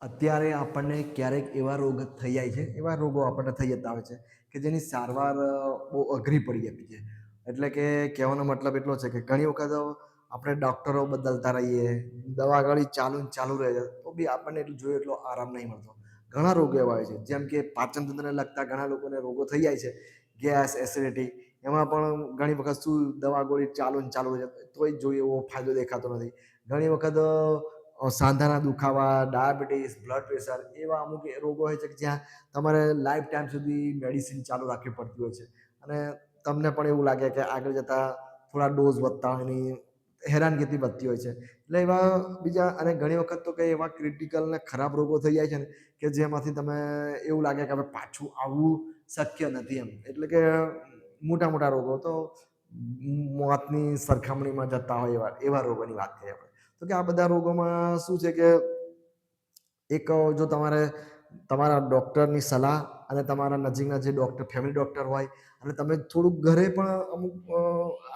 અત્યારે આપણને ક્યારેક એવા રોગ થઈ જાય છે, એવા રોગો આપણને થઈ જતા હોય છે કે જેની સારવાર બહુ અઘરી પડી જતી છે. એટલે કે કહેવાનો મતલબ એટલો છે કે ઘણી વખત આપણે ડૉક્ટરો બદલતા રહીએ, દવા ગળી ચાલુ ને ચાલુ રહે છે, તો બી આપણને એટલું જોઈએ એટલો આરામ નહીં મળતો. ઘણા રોગો એવા હોય છે, જેમ કે પાચન તંત્રને લગતા ઘણા લોકોને રોગો થઈ જાય છે, ગેસ, એસિડિટી. એમાં પણ ઘણી વખત શું દવા ગોળી ચાલુ ને ચાલુ રહે છે, તોય જોઈએ એવો ફાયદો દેખાતો નથી. ઘણી વખત સાંધાના દુખાવા, ડાયાબિટીસ, બ્લડ પ્રેશર એવા અમુક રોગો હોય છે કે જ્યાં તમારે લાઈફ ટાઈમ સુધી મેડિસિન ચાલુ રાખવી પડતી હોય છે. અને તમને પણ એવું લાગે કે આગળ જતાં થોડા ડોઝ વધતા હોય એની હેરાનગતિ વધતી હોય છે. એટલે એવા બીજા અને ઘણી વખત તો કંઈ એવા ક્રિટિકલ ને ખરાબ રોગો થઈ જાય છે ને કે જેમાંથી તમે એવું લાગે કે હવે પાછું આવવું શક્ય નથી એમ. એટલે કે મોટા મોટા રોગો તો મોતની સરખામણીમાં જતા હોય એવા રોગોની વાત કરીએ આપણે. તો કે આ બધા રોગોમાં શું છે કે એક જો તમારે તમારા ડૉક્ટરની સલાહ અને તમારા નજીકના જે ડૉક્ટર ફેમિલી ડૉક્ટર હોય અને તમે થોડુંક ઘરે પણ અમુક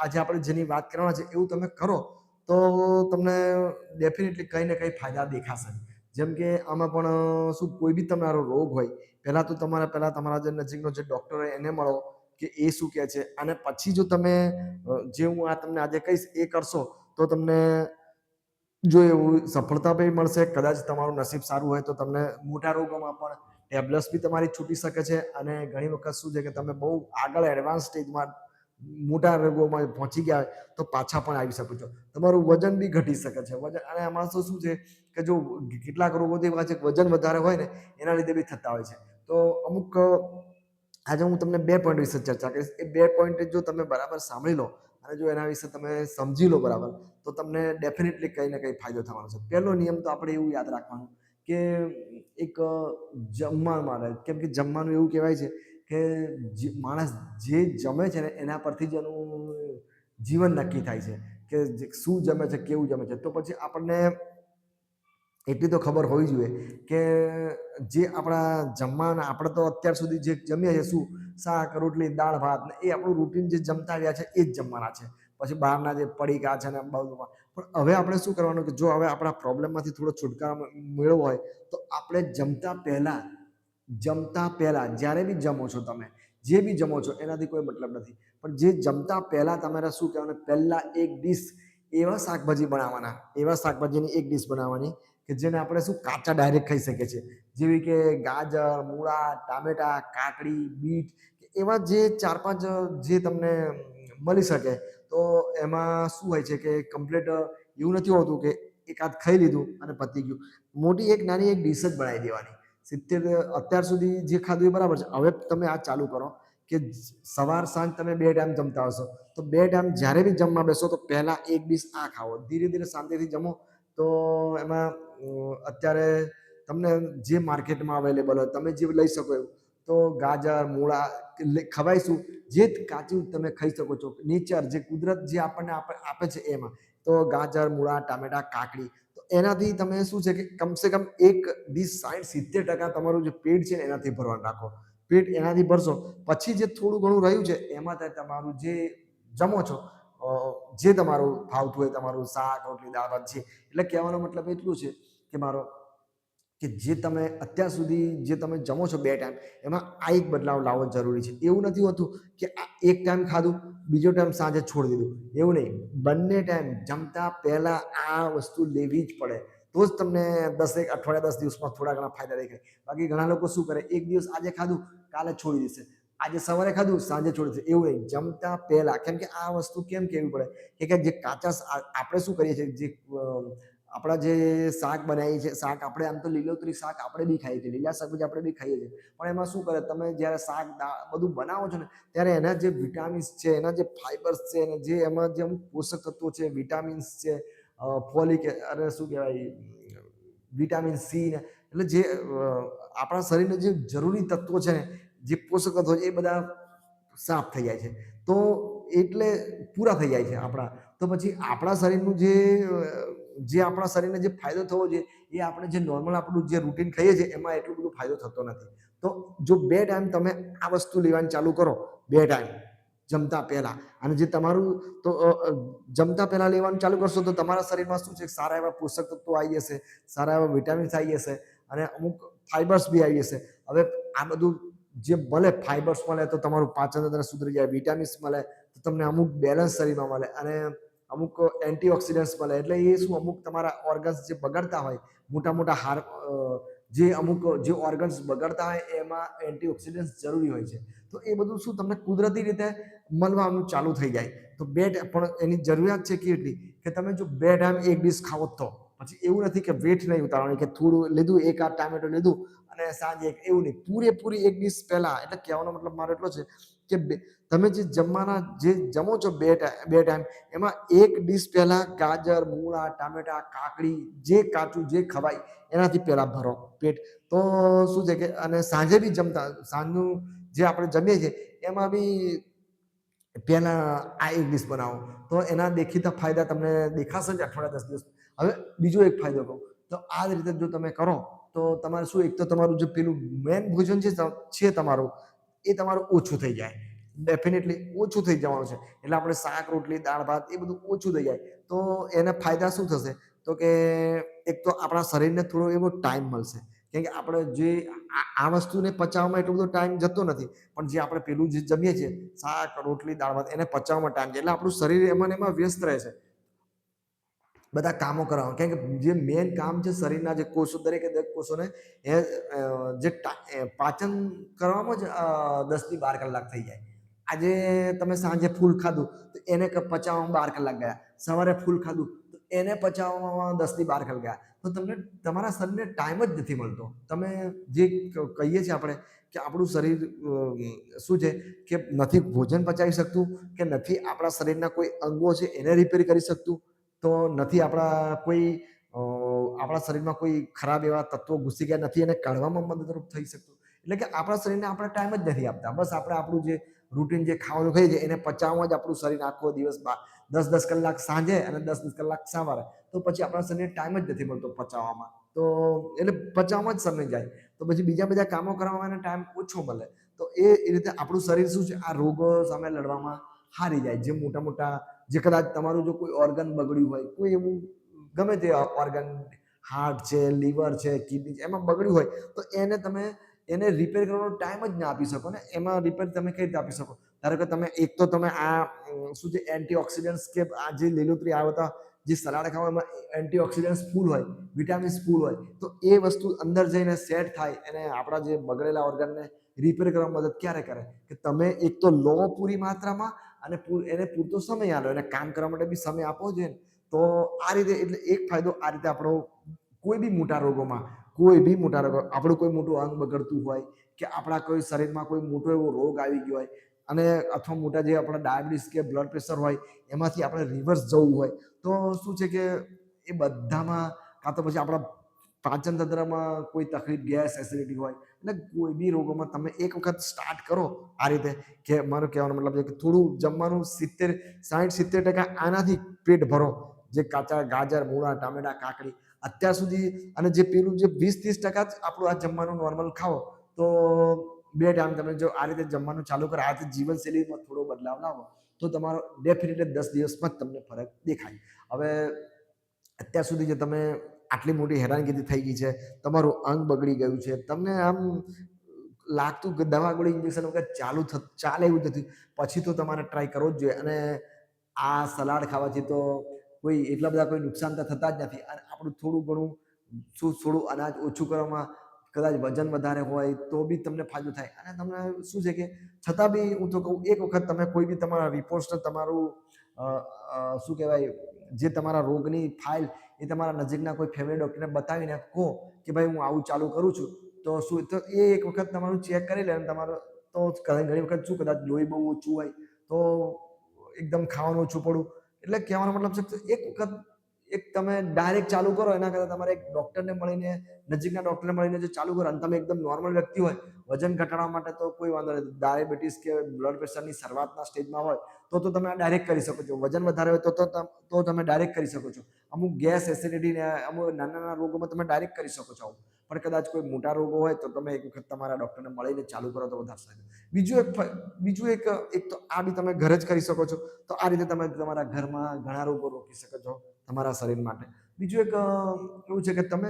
આજે આપણે જેની વાત કરવાના છે એવું તમે કરો તો તમને ડેફિનેટલી કંઈ ને કંઈ ફાયદા દેખાશે. જેમ કે આમાં પણ શું કોઈ બી તમારો રોગ હોય પહેલાં તો પહેલાં તમારા જે નજીકનો જે ડૉક્ટર હોય એને મળો કે એ શું કહે છે, અને પછી જો તમે જે હું આ તમને આજે કહીશ એ કરશો તો તમને જો એવું સફળતા બી મળશે. કદાચ તમારું નસીબ સારું હોય તો તમને મોટા રોગોમાં પણ ટેબ્લેટ્સ બી તમારી છૂટી શકે છે. અને ઘણી વખત શું છે કે તમે બહુ આગળ એડવાન્સ સ્ટેજમાં મોટા રોગોમાં પહોંચી ગયા હોય તો પાછા પણ આવી શકો છો. તમારું વજન બી ઘટી શકે છે. વજન અને આમાં તો શું છે કે જો કેટલાક રોગો તો એવા છે વજન વધારે હોય ને એના લીધે બી થતા હોય છે. તો અમુક આજે હું તમને 2 પોઈન્ટ વિશે ચર્ચા કરીશ. એ 2 પોઈન્ટ જો તમે બરાબર સાંભળી લો અને જો એના વિશે તમે સમજી લો બરાબર તો તમને ડેફિનેટલી કંઈ ને કંઈ ફાયદો થવાનો છે. પહેલો નિયમ તો આપણે એવું યાદ રાખવાનું કે એક જમવામાં કેમ કે જમવાનું એવું કહેવાય છે કે માણસ જે જમે છે ને એના પરથી જ એનું જીવન નક્કી થાય છે કે શું જમે છે, કેવું જમે છે. તો પછી આપણને એટલી તો ખબર હોવી જોઈએ કે જે આપણા જમવાના આપણે તો અત્યાર સુધી જે જમીએ છીએ શું શાક, રોટલી, દાળ, ભાત ને એ આપણું રૂટીન જે જમતા આવ્યા છે એ જ જમવાના છે. પછી બહારના જે પડીકા છે ને બધું. પણ હવે આપણે શું કરવાનું કે જો હવે આપણા પ્રોબ્લેમમાંથી થોડો છુટકારો મેળવવો હોય તો આપણે જમતા પહેલા જ્યારે બી જમો છો તમે જે બી જમો છો એનાથી કોઈ મતલબ નથી, પણ જે જમતા પહેલા તમારે શું કહેવાનું પહેલા એક ડીશ એવા શાકભાજીની એક ડીશ બનાવવાની કે જેને આપણે શું કાચા ડાયરેક્ટ ખાઈ શકીએ છીએ. જેવી કે ગાજર, મૂળા, ટામેટા, કાકડી, બીટ એવા જે 4-5 જે તમને મળી શકે. તો એમાં શું હોય છે કે કમ્પ્લીટ એવું નથી હોતું કે એકાદ ખાઈ લીધું અને પતી ગયું. મોટી એક નાની એક ડીશ જ બનાવી દેવાની. અત્યાર સુધી જે ખાધું એ બરાબર છે. હવે તમે આ ચાલુ કરો કે સવાર સાંજ તમે 2 ટાઈમ જમતા હશો તો 2 ટાઈમ જ્યારે બી જમવા બેસો તો પહેલા એક ડીશ આ ખાઓ. ધીરે ધીરે શાંતિથી જમો. તો એમાં અત્યારે તમને જે માર્કેટમાં અવેલેબલ હોય તમે જે લઈ શકો એવું તો ગાજર, મૂળા ખવાય શું જે કાચું તમે ખાઈ શકો છો. નેચર જે કુદરત જે આપણને આપે છે એમાં તો ગાજર, મૂળા, ટામેટા, કાકડી તો એનાથી તમે શું છે કે કમસે કમ એક ડીશ 60-70% તમારું જે પેટ છે ને એનાથી ભરવાનું રાખો. પેટ એનાથી ભરશો પછી જે થોડું ઘણું રહ્યું છે એમાં તમારું જે જમો છો જે તમારું ભાવતું હોય તમારું શાક, રોટલી, દાળ, ભાત છે. એટલે કહેવાનો મતલબ એટલું છે કે મારો કે જે તમે અત્યાર સુધી જે તમે જમો છો 2 ટાઈમ એમાં આ એક બદલાવ લાવવો જરૂરી છે. એવું નથી હોતું કે આ એક ટાઈમ ખાધું બીજો ટાઈમ સાંજે છોડી દીધું, એવું નહીં. બંને ટાઈમ જમતા પહેલા આ વસ્તુ લેવી જ પડે તો જ તમને 10 અઠવાડિયા 10 દિવસમાં થોડા ઘણા ફાયદા દેખાય. બાકી ઘણા લોકો શું કરે એક દિવસ આજે ખાધું કાલે છોડી દેશે, આજે સવારે ખાધું સાંજે છોડી દેશે. એવું નહીં, જમતા પહેલા. કેમ કે આ વસ્તુ કેમ કહેવી પડે કે જે કાચા આપણે શું કરીએ છીએ જે આપણા જે શાક બનાવીએ છીએ શાક આપણે આમ તો લીલોતરી શાક આપણે બી ખાઈએ છીએ, લીલા શાકભાજી આપણે બી ખાઈએ છીએ, પણ એમાં શું કરે તમે જ્યારે શાક બધું બનાવો છો ને ત્યારે એના જે વિટામિન્સ છે, એના જે ફાઈબર્સ છે, અને જે એમાં જે અમુક પોષક તત્વો છે, વિટામિન્સ છે, ફોલિક અરે શું કહેવાય વિટામિન સી ને એટલે જે આપણા શરીરને જે જરૂરી તત્વો છે ને જે પોષક તત્વો છે એ બધા સાફ થઈ જાય છે. તો એટલે પૂરા થઈ જાય છે આપણા. તો પછી આપણા શરીરનું જે આપણા શરીરને જે ફાયદો થવો જોઈએ એ આપણે જે નોર્મલ આપણું જે રૂટીન ખાઈએ છીએ એમાં એટલું બધું ફાયદો થતો નથી. તો જો 2 ટાઈમ તમે આ વસ્તુ લેવાની ચાલુ કરો 2 ટાઈમ જમતા પહેલા અને જે તમારું તો જમતા પહેલા લેવાનું ચાલુ કરશો તો તમારા શરીરમાં શું છે સારા એવા પોષક તત્વો આવી જશે, સારા એવા વિટામિન્સ આવી જશે અને અમુક ફાઈબર્સ બી આવી જશે. હવે આ બધું જે મળે, ફાઈબર્સ મળે તો તમારું પાચન તંત્ર સુધરી જાય, વિટામિન્સ મળે તો તમને અમુક બેલેન્સ શરીરમાં મળે, અને અમુક એન્ટીઓક્સિડન્ટ્સ મળે. એટલે એ શું, અમુક તમારા ઓર્ગન્સ જે બગડતા હોય, મોટા મોટા જે અમુક જે ઓર્ગન્સ બગડતા હોય એમાં એન્ટીઓક્સિડન્ટ્સ જરૂરી હોય છે. તો એ બધું શું તમને કુદરતી રીતે મળવાનું ચાલુ થઈ જાય. તો પણ એની જરૂરિયાત છે કેટલી, કે તમે જો 2 ટાઈમ એક ડીશ ખાવો તો પછી એવું નથી કે વેટ નહીં ઉતારવાની, કે થોડું લીધું, એક આ ટામેટો લીધું અને સાંજે એવું નહીં, પૂરેપૂરી એક ડીશ પહેલા. એટલે કહેવાનો મતલબ મારો એટલો છે કે તમે જે જમો છો 2 ટાઈમ, એમાં એક ડીશ પહેલા ગાજર, મૂળા, ટામેટા, કાકડી, જે કાચું જે ખવાય એનાથી પહેલા ભરો પેટ. તો શું છે કે, અને સાંજે બી સાંજનું જે આપણે જમીએ છીએ એમાં બી પહેલા આ એક ડીશ બનાવો, તો એના દેખીતા ફાયદા તમને દેખાશે જ અઠવાડિયા 10 દિવસ. હવે બીજો એક ફાયદો કહું, તો આ જ રીતે જો તમે કરો તો તમારે શું, એક તો તમારું જે પેલું મેન ભોજન છે તમારું, એ તમારું ઓછું થઈ જાય, ડેફિનેટલી ઓછું થઈ જવાનું છે. એટલે આપણે શાક, રોટલી, દાળ, ભાત એ બધું ઓછું થઈ જાય. તો એના ફાયદા શું થશે, તો કે એક તો આપણા શરીરને થોડો એવો ટાઈમ મળશે, કેમ કે આપણે જે આ વસ્તુને પચાવવામાં એટલો બધો ટાઈમ જતો નથી, પણ જે આપણે પેલું જે જમીએ છીએ, શાક, રોટલી, દાળ, ભાત, એને પચાવવામાં ટાઈમ છે. એટલે આપણું શરીર એમાં વ્યસ્ત રહે છે બધા કામો કરવામાં. કેમ કે જે મેન કામ છે શરીરના જે કોષો, દરેક કોષોને એ જે પાચન કરવામાં જ 10 થી 12 કલાક થઈ જાય. આજે તમે સાંજે ફૂલ ખાધું તો એને પચાવવામાં 12 કલાક ગયા, સવારે ફૂલ ખાધું તો એને પચાવવામાં 10 થી 12 કલાક ગયા. તો તમને તમારા શરીરને ટાઈમ જ નથી મળતો. તમે જે કહીએ છીએ આપણે કે આપણું શરીર શું છે કે નથી ભોજન પચાવી શકતું, કે નથી આપણા શરીરના કોઈ અંગો છે એને રિપેર કરી શકતું, તો નથી આપણા શરીરમાં કોઈ ખરાબ એવા તત્વો ઘૂસી ગયા નથી એને કાઢવામાં મદદરૂપ થઈ શકતું. એટલે કે આપણા શરીરને આપણે ટાઈમ જ નથી આપતા. બસ આપણે આપણું જે રૂટીન જે ખાવાનું ખાઈએ છીએ એને પચાવવામાં જ આપણું શરીર આખો દિવસ 10 કલાક સાંજે અને 10 કલાક સવારે, તો પછી આપણા શરીરને ટાઈમ જ નથી મળતો પચાવવામાં. તો એટલે પચાવવામાં જ સમય જાય, તો પછી બીજા બધા કામો કરવામાં એને ટાઈમ ઓછો મળે. તો એ રીતે આપણું શરીર શું છે, આ રોગો સામે લડવામાં હારી જાય. જે મોટા મોટા, જે કદાચ તમારું જો કોઈ ઓર્ગન બગડ્યું હોય, કોઈ એવું ગમે તે ઓર્ગન, હાર્ટ છે, લીવર છે, કિડની છે, એમાં બગડ્યું હોય તો એને રિપેર કરવાનો ટાઈમ જ ના આપી શકો ને. એમાં રિપેર તમે કઈ રીતે આપી શકો? ધારો કે તમે એક તો તમે આ શું છે એન્ટીઓક્સિડન્ટ્સ, કે આ જે લીલોતરી આવતા જે સલાડ ખાવા એમાં એન્ટીઓક્સિડન્ટ્સ ફૂલ હોય, વિટામિન્સ ફૂલ હોય, તો એ વસ્તુ અંદર જઈને સેટ થાય અને આપણા જે બગડેલા ઓર્ગનને રિપેર કરવા મદદ ક્યારે કરે, કે તમે એક તો લો પૂરી માત્રામાં અને એને પૂરતો સમય આલો, એને કામ કરવા માટે બી સમય આપવો જોઈએ. તો આ રીતે, એટલે એક ફાયદો આ રીતે આપણો કોઈ બી મોટા રોગોમાં, આપણું કોઈ મોટું અંગ બગડતું હોય, કે આપણા કોઈ શરીરમાં કોઈ મોટો એવો રોગ આવી ગયો હોય, અને અથવા મોટા જે આપણા ડાયાબિટીસ કે બ્લડ પ્રેશર હોય એમાંથી આપણે રિવર્સ જવું હોય, તો શું છે કે એ બધામાં, કાં તો પછી આપણા પાચન તંત્રમાં કોઈ તકલીફ, ગેસ, એસિડિટી હોય, એટલે કોઈ બી રોગોમાં તમે એક વખત સ્ટાર્ટ કરો આ રીતે, કે મારો કહેવાનો મતલબ છે કે થોડું જમવાનું 60-70% આનાથી પેટ ભરો, જે કાચા ગાજર, મૂળા, ટામેટા, કાકડી અત્યાર સુધી, અને જે પેલું જે 20-30% જ આપણું આ જમવાનું નોર્મલ ખાઓ, તો 2 ટાઈમ તમે જો આ રીતે જમવાનું ચાલુ કરો, આ રીતે જીવનશૈલીમાં થોડો બદલાવ લાવો, તો તમારો ડેફિનેટલી 10 દિવસમાં જ તમને ફરક દેખાય. હવે અત્યાર સુધી જે તમે આટલી મોટી હેરાનગતિ થઈ ગઈ છે, તમારું અંગ બગડી ગયું છે, તમને આમ લાગતું કે દવા ગોળી ઇન્જેક્શન વગર ચાલે એવું નથી, પછી તો તમારે ટ્રાય કરવો જ જોઈએ. અને આ સલાડ ખાવાથી તો એટલા બધા કોઈ નુકસાન તો થતા જ નથી, અને આપણું થોડું ઘણું થોડું અનાજ ઓછું કરવામાં, કદાચ વજન વધારે હોય તો બી તમને ફાયદો થાય. અને તમને શું છે કે છતાં બી હું તો કહું, એક વખત તમે કોઈ બી તમારા રિપોર્ટ્સ, તમારું શું કહેવાય, જે તમારા રોગની ફાઇલ, એ તમારા નજીકના કોઈ ફેમિલી ડૉક્ટરને બતાવીને કહો કે ભાઈ હું આવું ચાલુ કરું છું, તો શું, તો એ એક વખત તમારું ચેક કરી લે. તમારું તો ઘણી વખત શું, કદાચ લોહી બહુ ઓછું હોય તો એકદમ ખાવાનું ઓછું પડું. એટલે કહેવાનો મતલબ છે એક વખત તમે ડાયરેક્ટ ચાલુ કરો એના કરતાં તમારે એક ડૉક્ટરને મળીને, નજીકના ડૉક્ટરને મળીને જો ચાલુ કરો, અને તમે એકદમ નોર્મલ વ્યક્તિ હોય, વજન ઘટાડવા માટે તો કોઈ વાંધો નથી, ડાયાબિટીસ કે બ્લડ પ્રેશરની શરૂઆતના સ્ટેજમાં હોય તો તમે આ ડાયરેક્ટ કરી શકો છો. વજન વધારે હોય તો તમે ડાયરેક્ટ કરી શકો છો. અમુક ગેસ, એસિડિટી ને અમુક નાના રોગોમાં તમે ડાયરેક્ટ કરી શકો છો. પણ કદાચ કોઈ મોટા રોગો હોય તો તમે એક વખત તમારા ડૉક્ટરને મળીને ચાલુ કરો તો વધારે સારું. બીજું એક તો આ બી તમે ઘરે જ કરી શકો છો. તો આ રીતે તમે તમારા ઘરમાં ઘણા રોગો રોકી શકો છો તમારા શરીર માટે. બીજું એક એવું છે કે તમે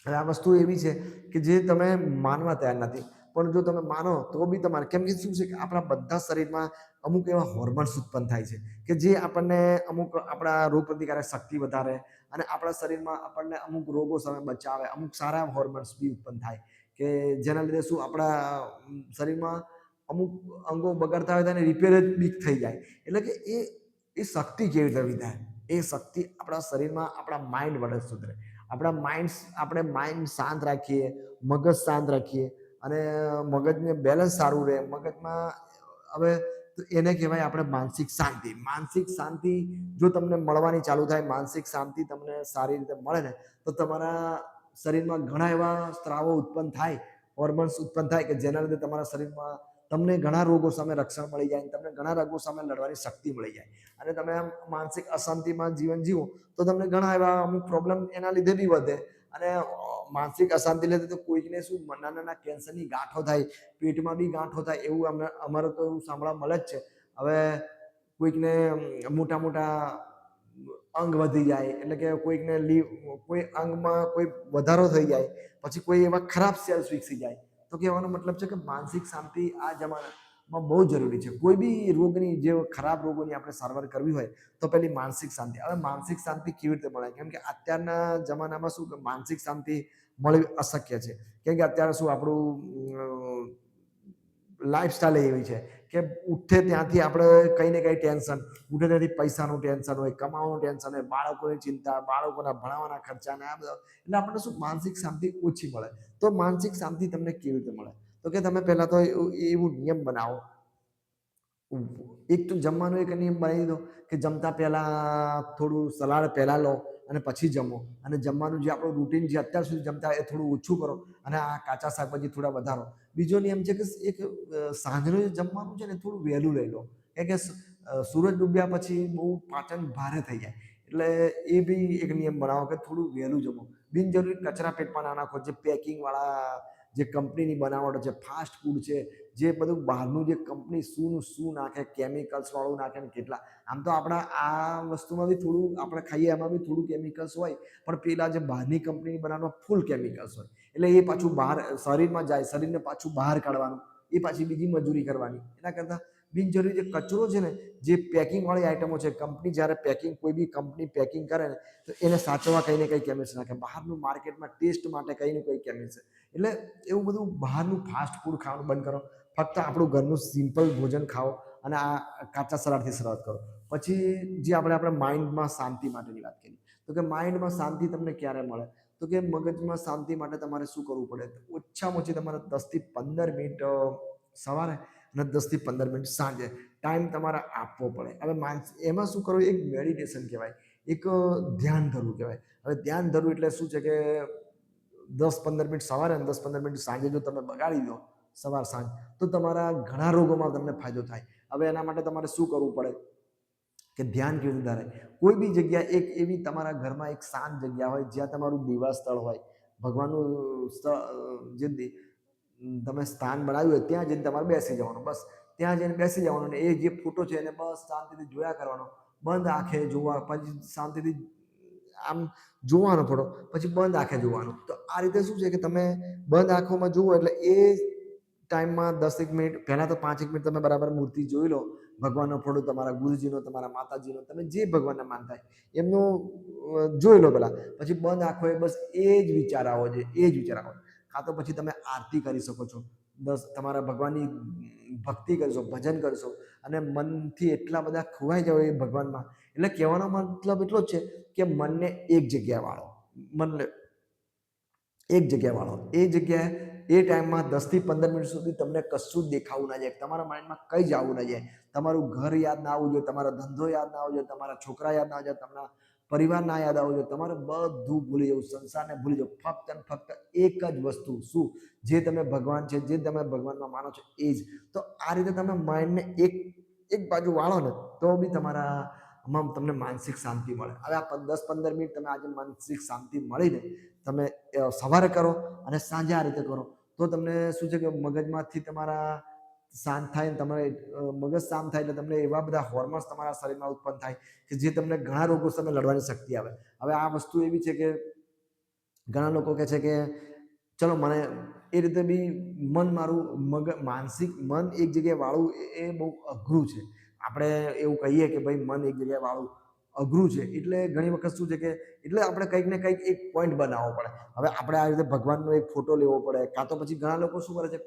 હવે આ વસ્તુ એવી છે કે જે તમે માનવા તૈયાર નથી, પણ જો તમે માનો તો બી તમારે, કેમ કે શું છે કે આપણા બધા શરીરમાં અમુક એવા હોર્મોન્સ ઉત્પન્ન થાય છે કે જે આપણને અમુક આપણા રોગ પ્રતિકારક શક્તિ વધારે અને આપણા શરીરમાં આપણને અમુક રોગો સામે બચાવે, અમુક સારા હોર્મોન્સ બી ઉત્પન્ન થાય કે જેના લીધે શું આપણા શરીરમાં અમુક અંગો બગડતા હોય તો રિપેર જ બી થઈ જાય. એટલે કે એ શક્તિ કેવી રીતે વિધાય, એ શક્તિ આપણા શરીરમાં આપણા માઇન્ડ વડે સુધરે. આપણે માઇન્ડ શાંત રાખીએ, મગજ શાંત રાખીએ અને મગજને બેલેન્સ સારું રહે મગજમાં. હવે એને કહેવાય આપણે માનસિક શાંતિ. માનસિક શાંતિ જો તમને મળવાની ચાલુ થાય, માનસિક શાંતિ તમને સારી રીતે મળે ને, તો તમારા શરીરમાં ઘણા એવા સ્ત્રાવો ઉત્પન્ન થાય, હોર્મોન્સ ઉત્પન્ન થાય કે જેના લીધે તમારા શરીરમાં તમને ઘણા રોગો સામે રક્ષણ મળી જાય, તમને ઘણા રોગો સામે લડવાની શક્તિ મળી જાય. અને તમે આમ માનસિક અશાંતિમાં જીવન જીવો તો તમને ઘણા એવા અમુક પ્રોબ્લેમ એના લીધે બી વધે. અને માનસિક અશાંતિ લીધે તો કોઈને શું નાના નાના કેન્સરની ગાંઠો થાય, પેટમાં બી ગાંઠો થાય, એવું અમારે તો એવું સાંભળવા મળે જ છે. હવે કોઈકને મોટા મોટા અંગ વધી જાય, એટલે કે કોઈકને કોઈ અંગમાં કોઈ વધારો થઈ જાય, પછી કોઈ એવા ખરાબ સેલ્સ વિકસી જાય. તો કહેવાનો મતલબ છે કે માનસિક શાંતિ આ જમાનામાં બહુ જરૂરી છે. કોઈ બી રોગની, જે ખરાબ રોગોની આપણે સારવાર કરવી હોય તો પેલી માનસિક શાંતિ. હવે માનસિક શાંતિ કેવી રીતે મળે, કેમ કે અત્યારના જમાનામાં શું કે માનસિક શાંતિ મળવી અશક્ય છે. કેમ કે અત્યારે શું આપણું લાઈફસ્ટાઈલ એવી છે કે ઉઠે ત્યાંથી આપણે કંઈ ને કંઈ ટેન્શન, ઉઠે ત્યાંથી પૈસાનું ટેન્શન હોય, કમાવાનું ટેન્શન હોય, બાળકોની ચિંતા, બાળકોના ભણાવવાના ખર્ચાને આ બધા, એટલે આપણને શું માનસિક શાંતિ ઓછી મળે. તો માનસિક શાંતિ તમને કેવી રીતે મળે, તો કે તમે પહેલા તો એવું નિયમ બનાવો. એક તો જમવાનો એક નિયમ બનાવી દો કે જમતા પહેલા થોડું સલાડ પહેલા લો અને પછી જમો. અને જમવાનું જે આપણું રૂટીન જે અત્યાર સુધી જમતા એ થોડું ઓછું કરો અને આ કાચા શાકભાજી થોડા વધારો. બીજો નિયમ છે કે એક સાંજનું જે જમવાનું છે ને થોડું વહેલું લઈ લો, કારણ કે સૂરજ ડૂબ્યા પછી બહુ પાચન ભારે થઈ જાય. એટલે એ બી એક નિયમ બનાવો કે થોડું વહેલું જમો. બિનજરૂરી કચરા પેટમાં ના નાખો. જે પેકિંગ વાળા, જે કંપનીની બનાવટો છે, ફાસ્ટ ફૂડ છે, જે બધું બહારનું જે કંપની શું નાખે, કેમિકલ્સ વાળું નાખે ને કેટલા. આમ તો આપણા આ વસ્તુમાં બી થોડું આપણે ખાઈએ એમાં બી થોડું કેમિકલ્સ હોય, પણ પેલા જે બહારની કંપનીની બનાવવામાં ફૂલ કેમિકલ્સ હોય. એટલે એ પાછું બહાર શરીરમાં જાય, શરીરને પાછું બહાર કાઢવાનું, એ પાછી બીજી મજૂરી કરવાની. એના કરતાં બિનજરૂરી જે કચરો છે ને, જે પેકિંગ વાળી આઈટમો છે, કંપની જ્યારે પેકિંગ, કોઈ બી કંપની પેકિંગ કરે ને તો એને સાચવવા કંઈ ને કંઈ કેમિકલ્સ નાખે. બહારનું માર્કેટમાં ટેસ્ટ માટે કંઈ ને કંઈ કેમિકલ્સ. એટલે એવું બધું બહારનું ફાસ્ટ ફૂડ ખાવાનું બંધ કરો. ફક્ત આપણું ઘરનું સિમ્પલ ભોજન ખાઓ અને આ કાચા સલાડથી શરૂઆત કરો. પછી જે આપણે માઇન્ડમાં શાંતિ માટેની વાત કરી, તો કે માઇન્ડમાં શાંતિ તમને ક્યારે મળે, તો કે મગજમાં શાંતિ માટે તમારે શું કરવું પડે, ઓછામાં ઓછી તમારે 10 થી 15 મિનિટ સવારે અને 10 થી 15 મિનિટ સાંજે ટાઈમ તમારે આપવો પડે. હવે એમાં શું કરવું, એક મેડિટેશન કહેવાય, એક ધ્યાન ધરવું કહેવાય. હવે ધ્યાન ધરવું એટલે શું છે કે 10-15 મિનિટ સવારે અને 10-15 મિનિટ સાંજે જો તમે બગાડી દો, સવાર સાંજ, તો તમારા ઘણા રોગોમાં તમને ફાયદો થાય. હવે એના માટે તમારે શું કરવું પડે કે ધ્યાન કેવી રીતે ધરાય. કોઈ બી જગ્યા, એક એવી તમારા ઘરમાં એક શાંત જગ્યા હોય, જ્યાં તમારું દીવા સ્થળ હોય, ભગવાનનું સ્થળ, જે તમે સ્થાન બનાવ્યું હોય ત્યાં જઈને તમારે બેસી જવાનું. બસ ત્યાં જઈને બેસી જવાનું, અને એ જે ફોટો છે એને બસ શાંતિથી જોયા કરવાનો, બંધ આંખે જોવા. પછી શાંતિથી આમ જોવાનો ફોટો, પછી બંધ આંખે જોવાનું. તો આ રીતે શું છે કે તમે બંધ આંખોમાં જુઓ એટલે એ ટાઈમમાં 10 મિનિટ પહેલાં તો 5 મિનિટ તમે બરાબર મૂર્તિ જોઈ લો, ભગવાનનો ફોટો, તમારા ગુરુજીનો, તમારા માતાજીનો, તમે જે ભગવાનને માનતા હોય એમનો જોઈ લો પહેલાં. પછી બંધ આંખોએ બસ એ જ વિચાર આવો છે, એ જ વિચાર આવો. કાં તો પછી તમે આરતી કરી શકો છો, તમારા ભગવાનની ભક્તિ કરશો, ભજન કરશો, અને મનથી એટલા બધા ખોવાઈ જાઓ એ ભગવાનમાં. એટલે કહેવાનો મતલબ એટલો જ છે કે મનને એક જગ્યાએ વાળો, મનને એક જગ્યાએ વાળો. એ જગ્યાએ એ ટાઈમમાં 10 થી 15 મિનિટ સુધી તમને કશું જ દેખાવું ના જાય, તમારા માઇન્ડમાં કંઈ જ આવવું ના જાય. તમારું ઘર યાદ ના આવવું જોઈએ, તમારો ધંધો યાદ ના આવવો જોઈએ, તમારા છોકરા યાદ ના આવવા જોઈએ, તમારા પરિવાર ના યાદ આવવું જોઈએ. તમારે બધું ભૂલી જવું, સંસારને ભૂલી જવું. ફક્ત અને ફક્ત એક જ વસ્તુ, શું, જે તમે ભગવાન છે, જે તમે ભગવાનમાં માનો છો એ જ. તો આ રીતે તમે માઇન્ડને એક બાજુ વાળો ને, તો બી તમારામાં તમને માનસિક શાંતિ મળે. હવે આ 10-15 મિનિટ તમે આજે માનસિક શાંતિ મળીને તમે સવારે કરો અને સાંજે આ રીતે કરો, તો તમને શું છે કે મગજમાંથી તમારા શાંત થાય. તમારે મગજ શાંત થાય એટલે તમને એવા બધા હોર્મોન્સ તમારા શરીરમાં ઉત્પન્ન થાય કે જે તમને ઘણા રોગો સામે લડવાની શક્તિ આવે. હવે આ વસ્તુ એવી છે કે ઘણા લોકો કહે છે કે ચલો મને એ રીતે બી મન મારું માનસિક મન એક જગ્યાએ વાળવું એ બહુ અઘરું છે. આપણે એવું કહીએ કે ભાઈ મન એક જગ્યાએ વાળવું અઘરું છે, એટલે ઘણી વખત શું છે કે એટલે આપણે કંઈક ને કંઈક એક પોઈન્ટ બનાવવો પડે. હવે આપણે આ રીતે ભગવાનનો એક ફોટો લેવો પડે, કાં તો પછી ઘણા લોકો શું કરે છે,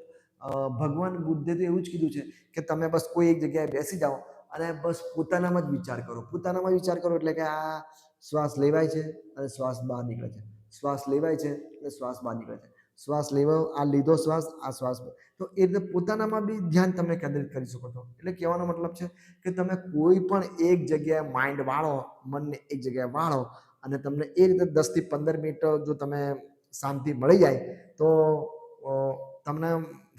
ભગવાન બુદ્ધે તો એવું જ કીધું છે કે તમે બસ કોઈ એક જગ્યાએ બેસી જાઓ અને બસ પોતાનામાં જ વિચાર કરો. પોતાનામાં વિચાર કરો એટલે કે આ શ્વાસ લેવાય છે અને શ્વાસ બહાર નીકળે છે, શ્વાસ લેવાય છે અને શ્વાસ બહાર નીકળે છે, શ્વાસ લેવો, આ લીધો શ્વાસ, આ શ્વાસ. તો એ રીતે પોતાનામાં બી ધ્યાન તમે કેન્દ્રિત કરી શકો છો. એટલે કહેવાનો મતલબ છે કે તમે કોઈ પણ એક જગ્યાએ માઇન્ડ વાળો, મનને એક જગ્યાએ વાળો અને તમને એ રીતે 10 થી 15 મિનિટ જો તમે શાંતિ મળી જાય તો તમને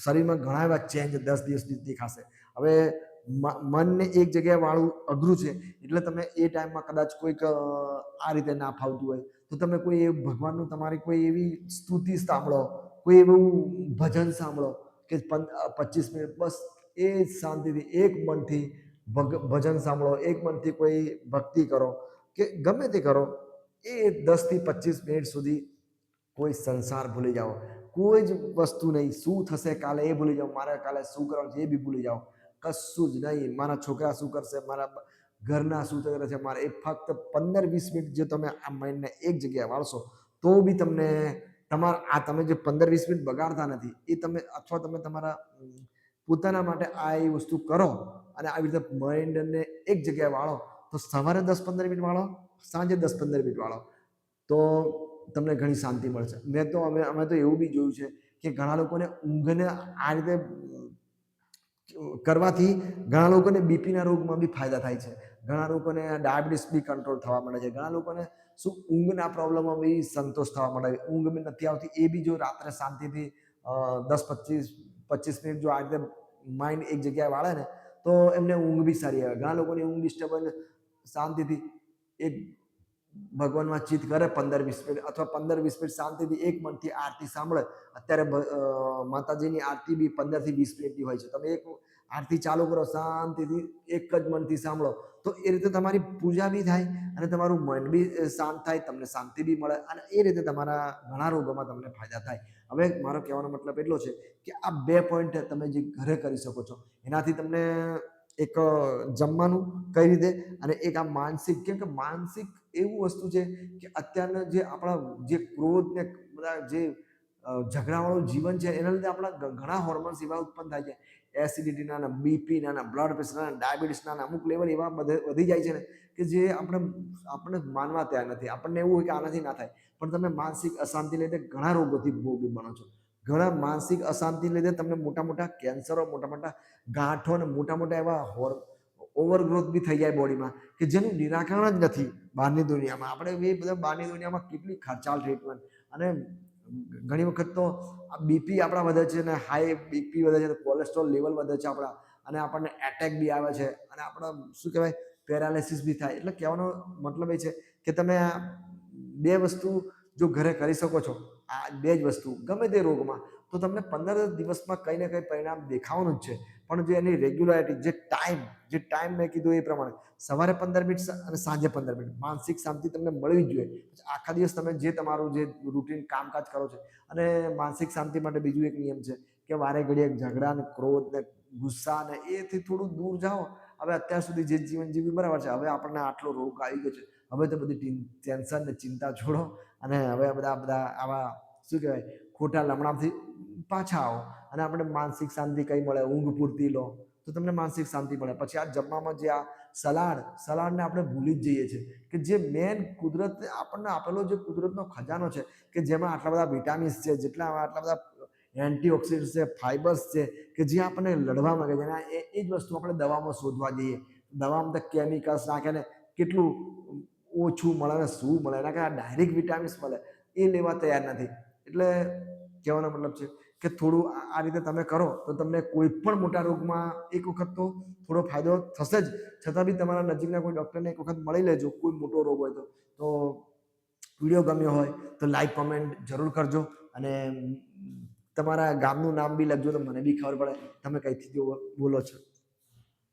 શરીરમાં ઘણા એવા ચેન્જ 10 દિવસથી દેખાશે. હવે મનને એક જગ્યાએ વાળવું અઘરું છે, એટલે તમે એ ટાઈમમાં કદાચ કોઈક આ રીતે ના ફાવતું હોય તો તમે કોઈ એ ભગવાનનું તમારી કોઈ એવી સ્તુતિ સાંભળો, કોઈ એવું ભજન સાંભળો કે 25 મિનિટ બસ એ શાંતિથી એક મનથી ભજન સાંભળો, એક મનથી કોઈ ભક્તિ કરો કે ગમે તે કરો. એ 10 થી 25 મિનિટ સુધી કોઈ સંસાર ભૂલી જાઓ, કોઈ જ વસ્તુ નહીં. શું થશે કાલે એ ભૂલી જાઓ, મારે કાલે શું કરવાનું છે એ બી ભૂલી જાઓ, કશું જ નહીં. મારા છોકરા શું કરશે, મારા ઘરના શું કરે છે, મારે એ ફક્ત 15-20 મિનિટ જે તમે આ માઇન્ડને એક જગ્યાએ વાળશો તો બી તમને તમે જે 15-20 મિનિટ બગાડતા નથી એ તમે, અથવા તમે તમારા પોતાના માટે આ એ વસ્તુ કરો અને આવી રીતે માઇન્ડને એક જગ્યાએ વાળો તો સવારે 10-15 મિનિટ વાળો, સાંજે 10-15 મિનિટ વાળો તો તમને ઘણી શાંતિ મળશે. અમે તો એવું બી જોયું છે કે ઘણા લોકોને ઊંઘને આ રીતે કરવાથી ઘણા લોકોને બીપીના રોગમાં બી ફાયદા થાય છે, ઘણા લોકોને ડાયાબિટીસ બી કંટ્રોલ થવા મળે છે, ઘણા લોકોને શું ઊંઘના પ્રોબ્લેમમાં બી સંતોષ થવા મળે. ઊંઘ બી નથી આવતી એ બી જો રાત્રે શાંતિથી 10-25 મિનિટ જો આ રીતે માઇન્ડ એક જગ્યાએ વાળે ને તો એમને ઊંઘ બી સારી આવે. ઘણા લોકોની ઊંઘ ડિસ્ટર્બન્સ શાંતિથી એક ભગવાનમાં ચિત્ત કરે 15-20 મિનિટ અથવા 15-20 મિનિટ શાંતિથી એક મનથી આરતી સાંભળે. અત્યારે માતાજીની આરતી બી 15-20 મિનિટની હોય છે. તમે એક આરતી ચાલુ કરો શાંતિથી એક જ મનથી સાંભળો તો એ રીતે તમારી પૂજા બી થાય અને તમારું મન બી શાંત થાય, તમને શાંતિ બી મળે અને એ રીતે તમારા ઘણા રોગોમાં તમને ફાયદા થાય. હવે મારો કહેવાનો મતલબ એટલો છે કે આ 2 પોઈન્ટ તમે જે ઘરે કરી શકો છો એનાથી તમને એક જમવાનું કઈ રીતે અને એક આ માનસિક, કેમ કે માનસિક એવું વસ્તુ છે કે અત્યારના જે આપણા જે ક્રોધ ને બધા જે ઝઘડાવાળું જીવન છે એના લીધે આપણા ઘણા હોર્મોન્સ એવા ઉત્પન્ન થાય છે, એસિડિટીના, બીપીના, બ્લડ પ્રેશરના, ડાયાબિટીસના અમુક લેવલ એવા વધી જાય છે ને કે જે આપણે માનવા તૈયાર નથી. આપણને એવું હોય કે આનાથી ના થાય, પણ તમે માનસિક અશાંતિ લીધે ઘણા રોગોથી ભોગી બનો છો. ઘણા માનસિક અશાંતિ લીધે તમને મોટા મોટા કેન્સરો, મોટા મોટા ગાંઠો અને મોટા મોટા એવા ઓવરગ્રોથ બી થઈ જાય બોડીમાં કે જેનું નિરાકરણ જ નથી બહારની દુનિયામાં. આપણે એ બધા બહારની દુનિયામાં કેટલી ખર્ચાળ ટ્રીટમેન્ટ અને ઘણી વખત તો બીપી આપણા વધે છે ને, હાઈ બીપી વધે છે, કોલેસ્ટ્રોલ લેવલ વધે છે આપણા, અને આપણને એટેક બી આવે છે અને આપણા શું કહેવાય પેરાલિસિસ બી થાય. એટલે કહેવાનો મતલબ એ છે કે તમે આ 2 વસ્તુ જો ઘરે કરી શકો છો, આ 2 જ વસ્તુ ગમે તે રોગમાં, તો તમને 15 દિવસમાં કંઈ ને કંઈ પરિણામ દેખાવાનું જ છે. પણ જે એની રેગ્યુલારિટી, જે ટાઈમ મેં કીધું એ પ્રમાણે સવારે 15 મિનિટ અને સાંજે 15 મિનિટ માનસિક શાંતિ તમને મળવી જ જોઈએ. આખા દિવસ તમે જે તમારું જે રૂટીન કામકાજ કરો છો, અને માનસિક શાંતિ માટે બીજું એક નિયમ છે કે વારે ઘડીએ ઝઘડા ને, ક્રોધ ને, ગુસ્સા ને એથી થોડું દૂર જાઓ. હવે અત્યાર સુધી જે જીવન જીવ્યું બરાબર છે, હવે આપણને આટલો રોગ આવી ગયો છે, હવે તો બધી ટેન્શન ને ચિંતા છોડો અને હવે બધા આવા શું કહેવાય ખોટા લમણાથી પાછા આવો અને આપણે માનસિક શાંતિ કઈ મળે, ઊંઘ પૂરતી લો તો તમને માનસિક શાંતિ મળે. પછી આ જમવામાં જે આ સલાડને આપણે ભૂલી જ જઈએ છીએ કે જે મેન કુદરત આપણને આપેલો જે કુદરતનો ખજાનો છે કે જેમાં આટલા બધા વિટામિન્સ છે, આટલા બધા એન્ટીઓક્સિડન્ટ છે, ફાઇબર્સ છે કે જે આપણને લડવા માંગે છે, એ જ વસ્તુ આપણે દવામાં શોધવા જઈએ. દવામાં તો કેમિકલ્સ નાખે ને કેટલું ઓછું મળે ને શું મળે, એના કારણે ડાયરેક્ટ વિટામિન્સ મળે એ લેવા તૈયાર નથી. એટલે કહેવાનો મતલબ છે કે થોડું આ રીતે તમે કરો તો તમને કોઈ પણ મોટા રોગમાં એક વખત તો થોડો ફાયદો થશે જ. છતાં બી તમારા નજીકના કોઈ ડૉક્ટરને એક વખત મળી લેજો, કોઈ મોટો રોગ હોય તો વિડીયો ગમ્યો હોય તો લાઈક કોમેન્ટ જરૂર કરજો અને તમારા ગામનું નામ બી લખજો તો મને બી ખબર પડે તમે કઈથી બોલો છો.